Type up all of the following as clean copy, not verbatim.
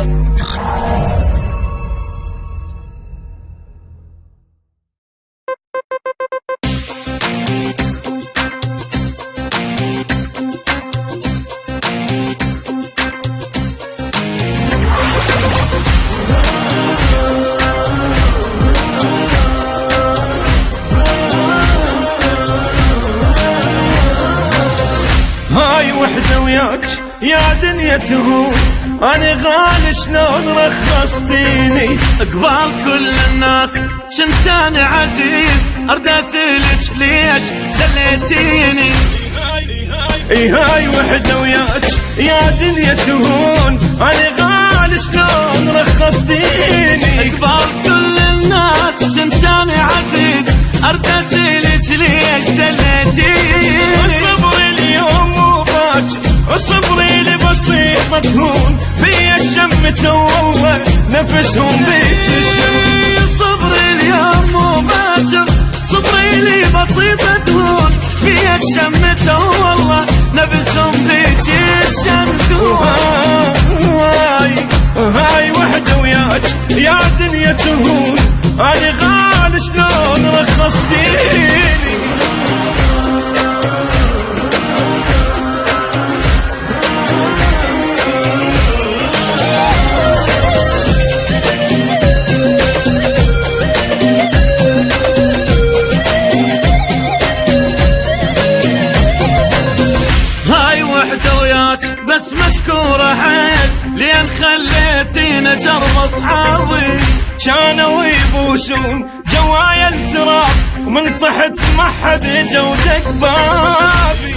هاي وحدة وياك يا دنيا تهون، أنا غالي شلون رخصتيني قبال كل الناس كنت أنا عزيز، أرد أسألك ليش دليتيني. هاي وحدة وياك يا دنيا تهون، أنا غالي شلون رخصتيني قبال كل الناس كنت أنا عزيز، أرد أسألك ليش دليتيني. صبري اليوم مو باكر، صبري لي بسيط مدهون، في الشمة والله نفسهم بيك الشم. صبري اليوم مو باكر، صبري لي بسيط مدهون، في الشمة والله نفسهم بيك الشم. هاي وحدة وياك يا دنيا تهون، أنا غالي شلون رخصتيني. بس مشكورة حيل لين خليتينا جرب اصحابي، كانوا يبوسون جوايا التراب ومن تحت ما حد جودك بابي.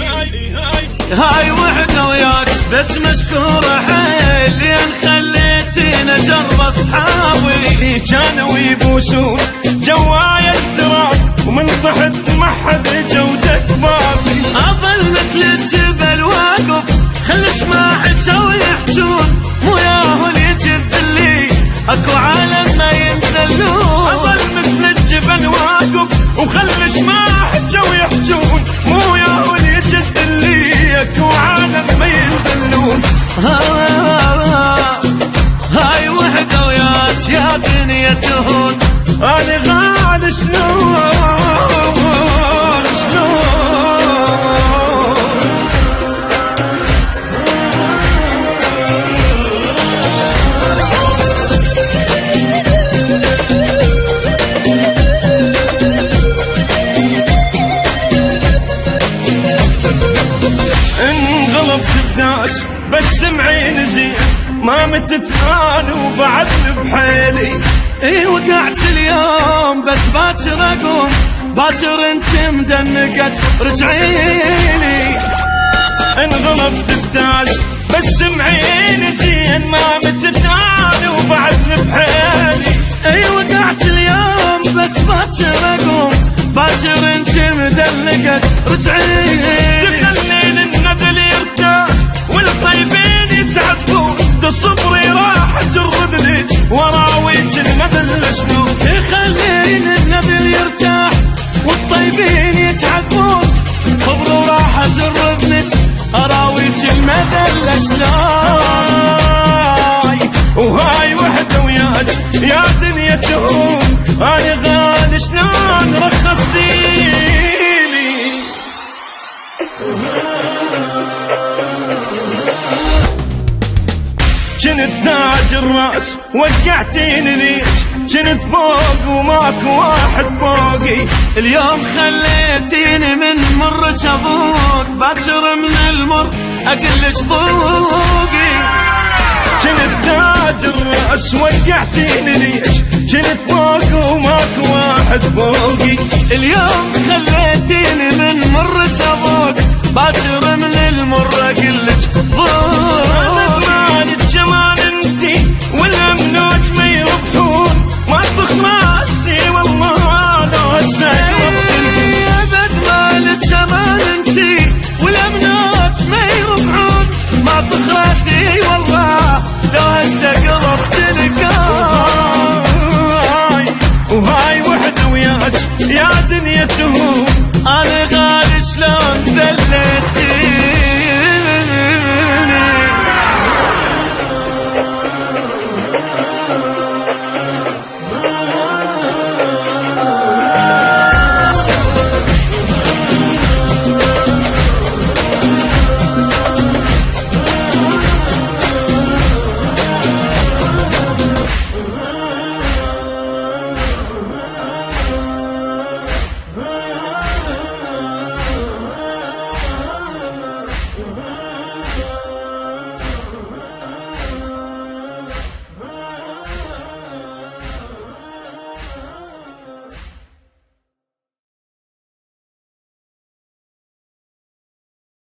هاي وحدة وياك بس مشكورة حيل لين خليتينا جرب اصحابي، كانوا يبوسون جوايا التراب ومن تحت ما حد جودك بابي. اظل مثل الجبل واقف خلش ما حجوا يحجون، مو ياهو يجد اللي اكو عالم ما ينزلون. اظل مثل الجبل واقف وخلش ما حجوا يحجون، مو ياهو يجد اللي اكو عالم ما ينزلون. هاي وحدة وياك يا دنيا تهون، انا غالي شلون انغلبت الناس بس معين زين، ما متت انا وبعد بحيلي. اي وقعت اليوم بس باكر اقوم، باكر انت مدنقت رجعيلي. انغلبت الناس بس معين زين، ما متت انا وبعد بحيلي. اي وقعت اليوم بس باكر اقوم، باكر انت مدنقت رجعيلي. تخلين النذل يرتاح والطيبين يتعبون، ده صبري راح اجردني وراويك النذل شنو. تخلين النذل يرتاح والطيبين يتعبون، صبري راح اجربنك اراويك المذل شلون. وهاي وحدة وياك يا دنيا تهون، انا غالي شلون رخصتيني. كنت تاج الراس وقعتيني ليش، كنت فوق وماكو واحد فوقي. اليوم خليتيني من مرك ابوك، باكر من المر اقلك ذوقي. كنت تاج الراس وقعتيني ليش، كنت فوق وماكو واحد فوقي. اليوم خليتيني من مرك ابوك، باكر من المر اقلك ذوقي. الجمال انتي والامنوت ما يربحون، ما تخلصي والله لو يا بدمال الجمال انتي والامنوت ما يربحون، ما تخلصي